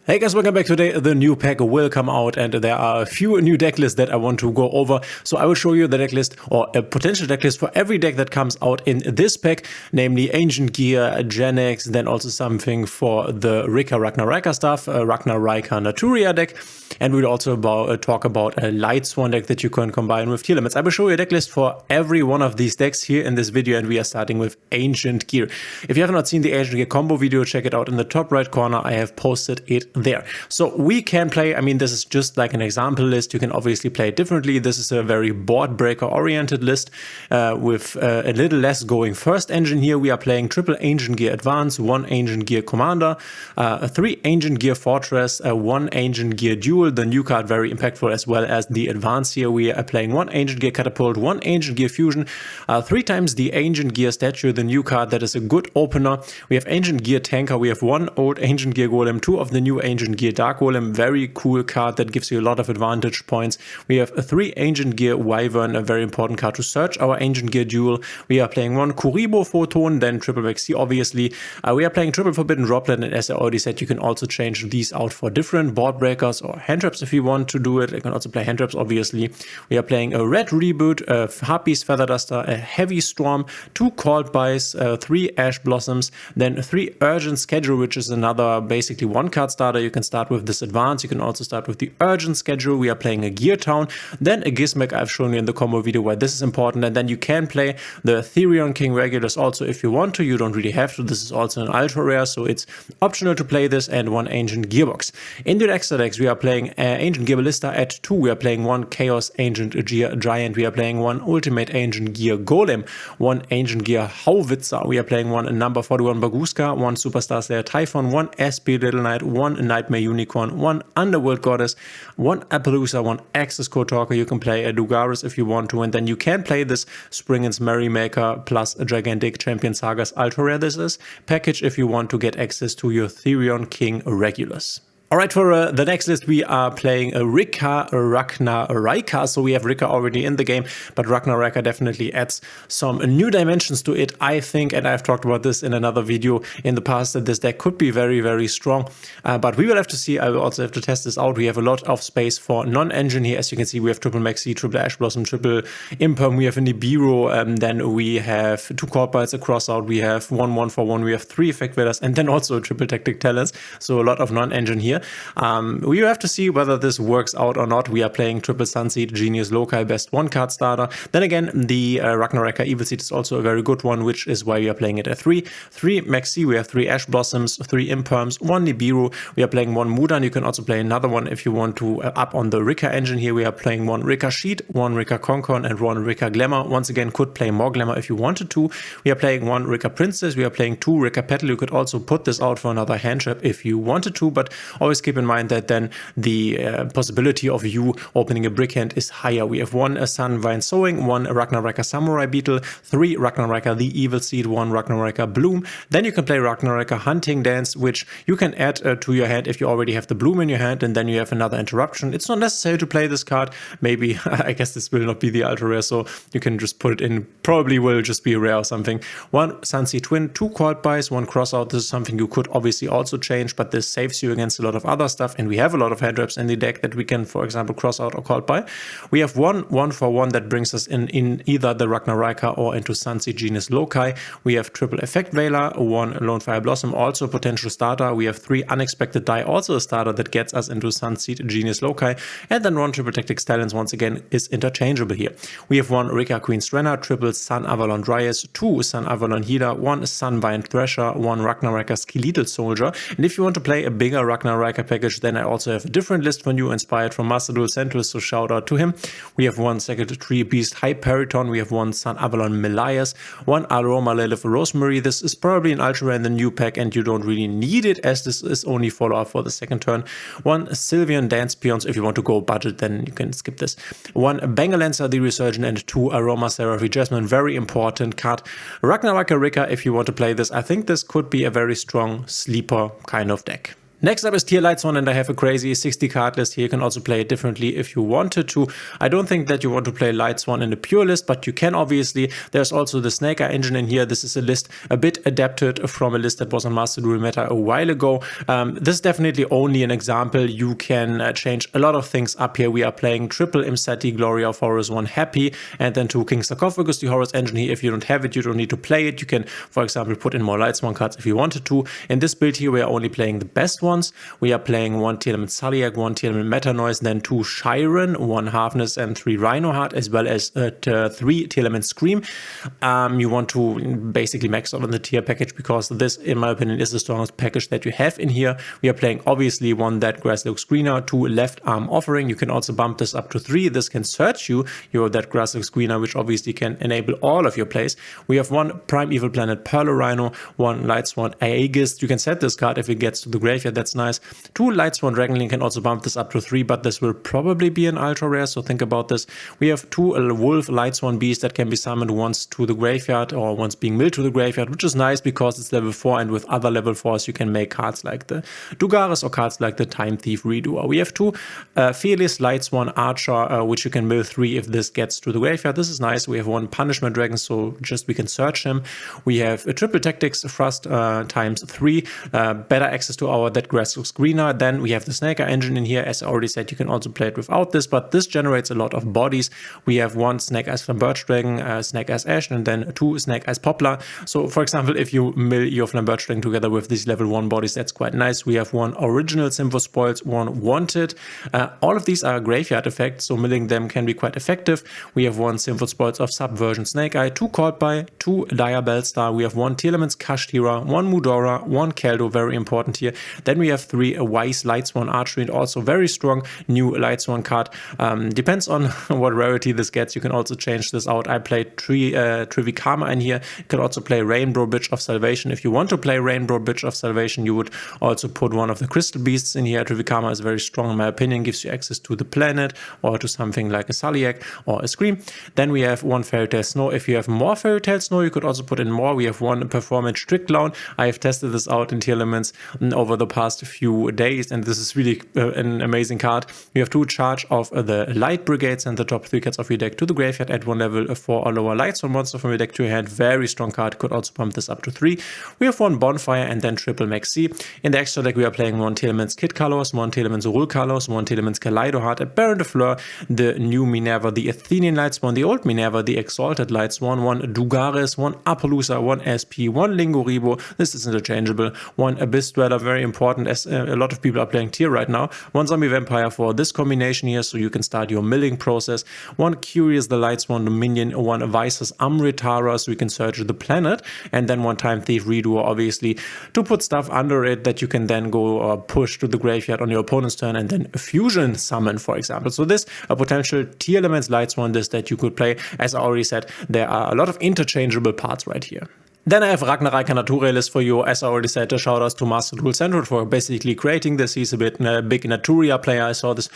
Hey guys, welcome back. Today the new pack will come out and there are a few new deck lists that I want to go over. So I will show you the deck list or a potential deck list for every deck that comes out in this pack, namely Ancient Gear, Genex, then also something for the Ragnaraika stuff, Ragnaraika Naturia deck. And we'll also talk about a Lightsworn deck that you can combine with Tearlaments. I will show you a deck list for every one of these decks here in this video, and we are starting with Ancient Gear. If you have not seen the Ancient Gear combo video, check it out in the top right corner. I have posted it there. So we can play, I mean, this is just like an example list. You can obviously play it differently. This is a very board breaker oriented list with a little less going first engine here. We are playing triple Ancient Gear Advance, 1 Ancient Gear Commander, 3 Ancient Gear Fortress, 1 Ancient Gear Duel, the new card very impactful, as well as the Advance here. We are playing 1 Ancient Gear Catapult, 1 Ancient Gear Fusion, 3 times the Ancient Gear Statue, the new card that is a good opener. We have Ancient Gear Tanker, we have 1 old Ancient Gear Golem, 2 of the new Ancient Gear Dark Golem, very cool card that gives you a lot of advantage points. We have 3 Ancient Gear Wyvern, a very important card to search our Ancient Gear Duel. We are playing 1 Kuriboh Photon, then triple Maxi obviously. We are playing triple Forbidden Droplet, and as I already said, you can also change these out for different board breakers or hand traps if you want to do it. You can also play hand traps obviously. We are playing a Red Reboot, a Harpies Feather Duster, a Heavy Storm, 2 Called Bys, 3 Ash Blossoms, then 3 Urgent Schedule, which is another basically 1 card starter. You can start with this Advance, you can also start with the Urgent Schedule. We are playing a Gear Town, then a Gizmek. I've shown you in the combo video why this is important, and then you can play the Therion King Regulus also if you want to. You don't really have to. This is also an ultra rare, so it's optional to play this, and 1 Ancient Gearbox. In the extra decks, we are playing Ancient Gear Ballista at 2. We are playing 1 Chaos Ancient Gear Giant. We are playing 1 Ultimate Ancient Gear Golem, 1 Ancient Gear Howitzer. We are playing 1 number 41 Baguska, 1 Superstar Slayer Typhon, 1 SP Little Knight, 1 Nightmare Unicorn, 1 Underworld Goddess, 1 Appaloosa, 1 Access Code Talker. You can play a Dugaris if you want to, and then you can play this Springen's Merrymaker plus a Gigantic Champion Sagas Ultra Rare this is package if you want to get access to your Therion King Regulus. Alright, for the next list, we are playing a Ragnaraika. So we have Rika already in the game, but Ragnaraika definitely adds some new dimensions to it, I think. And I've talked about this in another video in the past, that this deck could be very, very strong. But we will have to see. I will also have to test this out. We have a lot of space for non-engine here. As you can see, we have triple Maxi, triple Ash Blossom, triple Imperm. We have a Nibiru. Then we have 2 Court Bites, a Crossout. We have 1 for 1. We have 3 Effect Veilers, and then also triple Tactic Talents. So a lot of non-engine here. We have to see whether this works out or not. We are playing triple Sunseed, Genius Loci, best 1 card starter. Then again, the Ragnaraika Evil Seed is also a very good one, which is why we are playing it at 3. 3 Maxi, we have 3 Ash Blossoms, 3 Imperms, 1 Nibiru. We are playing 1 Mudan. You can also play another one if you want to up on the Rika engine here. We are playing 1 Rika Sheet, 1 Rika Concon, and 1 Rika Glamour. Once again, could play more Glamour if you wanted to. We are playing 1 Rika Princess. We are playing 2 Rika Petal. You could also put this out for another hand trap if you wanted to, but always keep in mind that then the possibility of you opening a brick hand is higher. We have 1 Sun Vine Sowing, 1 Ragnaraika Samurai Beetle, 3 Ragnaraika the Evil Seed, 1 Ragnaraika Bloom. Then you can play Ragnaraika Hunting Dance, which you can add to your hand if you already have the Bloom in your hand, and then you have another interruption. It's not necessary to play this card. Maybe, I guess this will not be the ultra rare, so you can just put it in. Probably will just be a rare or something. 1 Sunseed Twin, 2 Court Buys, 1 Crossout. This is something you could obviously also change, but this saves you against a lot of other stuff, and we have a lot of hand traps in the deck that we can, for example, cross out or called by. We have 1 for 1 that brings us in either the Ragnaraika or into Sunseed Genius Loci. We have triple Effect Veiler, 1 Lone Fire Blossom, also a potential starter. We have 3 Unexpected Die, also a starter that gets us into Sunseed Genius Loci, and then 1 triple Tactic Talents, once again, is interchangeable here. We have 1 Rika Queen Strenna, triple Sun Avalon Dryas, 2 Sun Avalon Healer, 1 Sunvine Thresher, 1 Ragnaraika Skeletal Soldier. And if you want to play a bigger Ragnaraika package, then I also have a different list for you, inspired from Master Duel Central, so shout out to him. We have 1 Secretary Beast Hyperiton, we have 1 Sun Avalon Melias, 1 Aroma Lilith Rosemary. This is probably an ultra rare in the new pack, and you don't really need it, as this is only follow-up for the second turn. 1 Sylvian Dance Peons. If you want to go budget, then you can skip this. 1 Bangalancer the Resurgent, and 2 Aroma Seraphy Jasmine. Very important card. Ragnaraka Rika, if you want to play this. I think this could be a very strong sleeper kind of deck. Next up is Lightsworn, and I have a crazy 60 card list here. You can also play it differently if you wanted to. I don't think that you want to play Lightsworn in a pure list, but you can obviously. There's also the Snake Eye engine in here. This is a list a bit adapted from a list that was on Master Duel Meta a while ago. This is definitely only an example. You can change a lot of things up here. We are playing triple Imseti, Gloria of Horus, 1 Happy, and then 2 King Sarcophagus, the Horus engine here. If you don't have it, you don't need to play it. You can, for example, put in more Lightsworn cards if you wanted to. In this build here, we are only playing the best ones. We are playing 1 Tearlaments Saliak, 1 Tearlaments Meta Noise, then 2 Shiren, 1 Halfness, and 3 Rhino Heart, as well as 3 Tearlaments Scream. You want to basically max out on the tier package, because this, in my opinion, is the strongest package that you have in here. We are playing obviously 1 That Grasslook Screener, 2 Left Arm Offering. You can also bump this up to 3. This can search you your That Grasslook Screener, which obviously can enable all of your plays. We have 1 Prime Evil Planet Pearl Rhino, 1 Lightsworn Aegis. You can set this card if it gets to the graveyard. That's nice. 2 Lightsworn Dragonlink can also bump this up to 3, but this will probably be an ultra rare, so think about this. We have 2 Wolf Lightsworn Beast that can be summoned once to the graveyard or once being milled to the graveyard, which is nice because it's level 4, and with other level 4s you can make cards like the Dugaris or cards like the Time Thief Redoer. We have 2 Fearless Lightsworn Archer, which you can mill 3 if this gets to the graveyard. This is nice. We have 1 Punishment Dragon, so just we can search him. We have a Triple Tactics Thrust times 3, better access to our That Grasslook Screener. Then we have the Snake Eye engine in here. As I already said, you can also play it without this, but this generates a lot of bodies. We have 1 Snake Eyes Flamberge Dragon, Snake Eyes Ash, and then 2 Snake Eyes Poplar. So for example, if you mill your Flamberge Dragon together with these level 1 bodies, that's quite nice. We have 1 Original Sympho Spoils, 1 Wanted. All of these are graveyard effects, so milling them can be quite effective. We have 1 Sympho Spoils of Subversion Snake Eye, 2 Called By, 2 Dire Bellstar. We have 1 Tearlaments Kashtira, 1 Mudora, 1 Keldo, very important here. Then we have 3 Wise Lightsworn Archery, and also very strong new Lightsworn card. Depends on what rarity this gets. You can also change this out. I played Trivikama in here. You can also play Rainbow Bridge of Salvation. If you want to play Rainbow Bridge of Salvation, you would also put 1 of the Crystal Beasts in here. Trivikama is very strong in my opinion, gives you access to the planet or to something like a Saliak or a Scream. Then we have 1 Fairy Tail Snow. If you have more Fairy Tail Snow, you could also put in more. We have 1 Performance Trick Clown. I have tested this out in Tearlaments over the past few days, and this is really an amazing card. You have 2 charge of the Light Brigades and the top 3 cards of your deck to the graveyard at 1 level 4 or lower Lightsworn monster from your deck to your hand. Very strong card. Could also pump this up to 3. We have 1 Bonfire and then triple Maxi. In the extra deck we are playing 1 Tearlaments Kid Kalos, 1 Tearlaments Rul Kalos, 1 Tearlaments Kaleido Heart, a Baron de Fleur, the new Minerva, the Athenian Lightsworn, the old Minerva, the Exalted Lightsworn, 1 Dugaris, 1 Appaloosa, 1 SP, 1 Lingoribo. This is interchangeable. 1 Abyss Dweller, very important as a lot of people are playing tier right now. 1 Zombie Vampire for this combination here, so you can start your milling process. 1 Curious the Lightsworn Dominion, 1 Vices Amritara, so you can search the planet, and then 1 Time Thief Redoer, obviously, to put stuff under it that you can then go push to the graveyard on your opponent's turn and then fusion summon, for example. So this a potential Tearlaments Lightsworn list that you could play. As I already said, there are a lot of interchangeable parts right here. Then I have Ragnaraika Naturia list for you. As I already said, shout outs to Master Duel Central for basically creating this. He's a big Naturia player. I saw this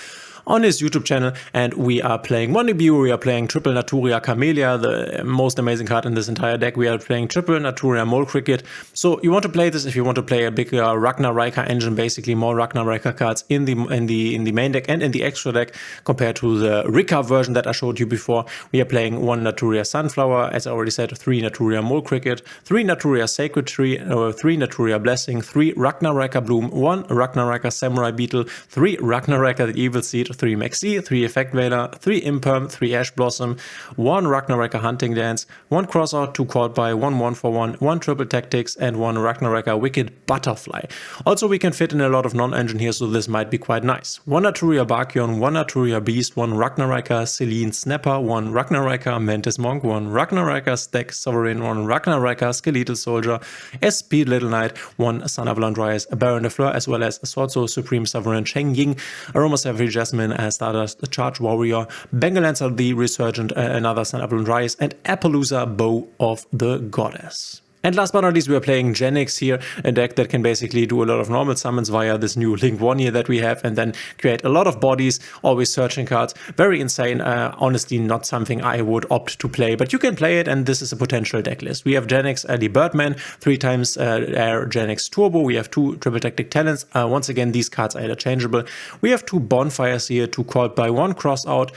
on his YouTube channel, and we are playing 1 debut. We are playing triple Naturia Camellia, the most amazing card in this entire deck. We are playing triple Naturia Mole Cricket. So you want to play this if you want to play a big Ragnaraika engine, basically more Ragnaraika cards in the main deck and in the extra deck compared to the Rika version that I showed you before. We are playing 1 Naturia Sunflower, as I already said, 3 Naturia Mole Cricket, 3 Naturia Sacred Tree, 3 Naturia Blessing, 3 Ragnaraika Bloom, 1 Ragnaraika Samurai Beetle, 3 Ragnaraika the Evil Seed, 3 Maxi, 3 Effect Veiler, 3 Imperm, 3 Ash Blossom, 1 Ragnaraika Hunting Dance, 1 Crossout, 2 Called By, 1 1-for-1, 1 Triple Tactics, and 1 Ragnaraika Wicked Butterfly. Also, we can fit in a lot of non-engine here, so this might be quite nice. 1 Naturia Barkion, 1 Naturia Beast, 1 Ragnaraika Celine Snapper, 1 Ragnaraika Mantis Monk, 1 Ragnaraika Stack Sovereign, 1 Ragnaraika Skeletal Soldier, SP Little Knight, 1 Son of Landrias, a Baron de Fleur, as well as Sword Soul Supreme Sovereign Cheng Ying, Aroma Savage Jasmine, Stardust Charge Warrior, Bangalancer the Resurgent, another Son of Landrias, and Appaloosa Bow of the Goddess. And last but not least, we are playing Genex here, a deck that can basically do a lot of normal summons via this new Link 1 here that we have, and then create a lot of bodies, always searching cards. Very insane. Honestly, not something I would opt to play, but you can play it, and this is a potential deck list. We have Genex, the Birdman, 3 times Air Genex Turbo. We have 2 Triple Tactic Talents. Once again, these cards are interchangeable. We have 2 Bonfires here, 2 Called by 1 Cross Out,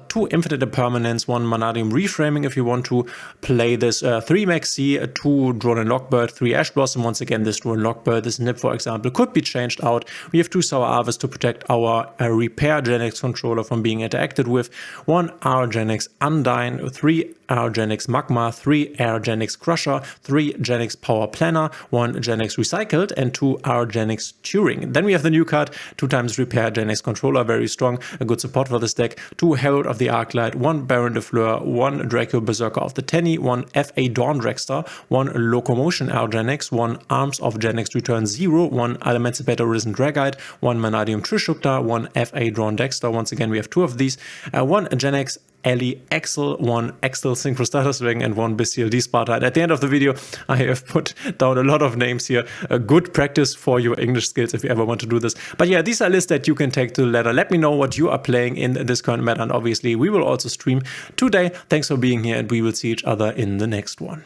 2 Infinite Impermanence, 1 Manadium Reframing if you want to play this, 3 Maxi, 2 Drone and Lockbird, 3 Ash Blossom. Once again, this Drone Lockbird, this Nip, for example, could be changed out. We have 2 Sour Harvest to protect our Repair Genex controller from being interacted with, 1 R Genex Undyne, 3 R Genex Magma, 3 R Genex Crusher, 3 Genex Power Planner, 1 Genex Recycled, and 2 R Genex Turing. Then we have the new card, 2 times Repair Genex Controller, very strong, a good support for this deck, 2 Herald of the Arclight, 1 Baron de Fleur, 1 Draco Berserker of the Tenny, 1 FA Dawn Dragster, 1 Locomotion R Genex, 1 Arms of Genex Return 0, 1 Emancipator Risen Dragite, 1 Manadium Trishukta, 1 FA Drawn Dexter. Once again, we have 2 of these, 1 Genex Ellie Axel, 1 Axel Synchrostatus Ring, and 1 Bestial D-Sparta. And at the end of the video, I have put down a lot of names here. A good practice for your English skills if you ever want to do this. But yeah, these are lists that you can take to the ladder. Let me know what you are playing in this current meta, and obviously we will also stream today. Thanks for being here, and we will see each other in the next one.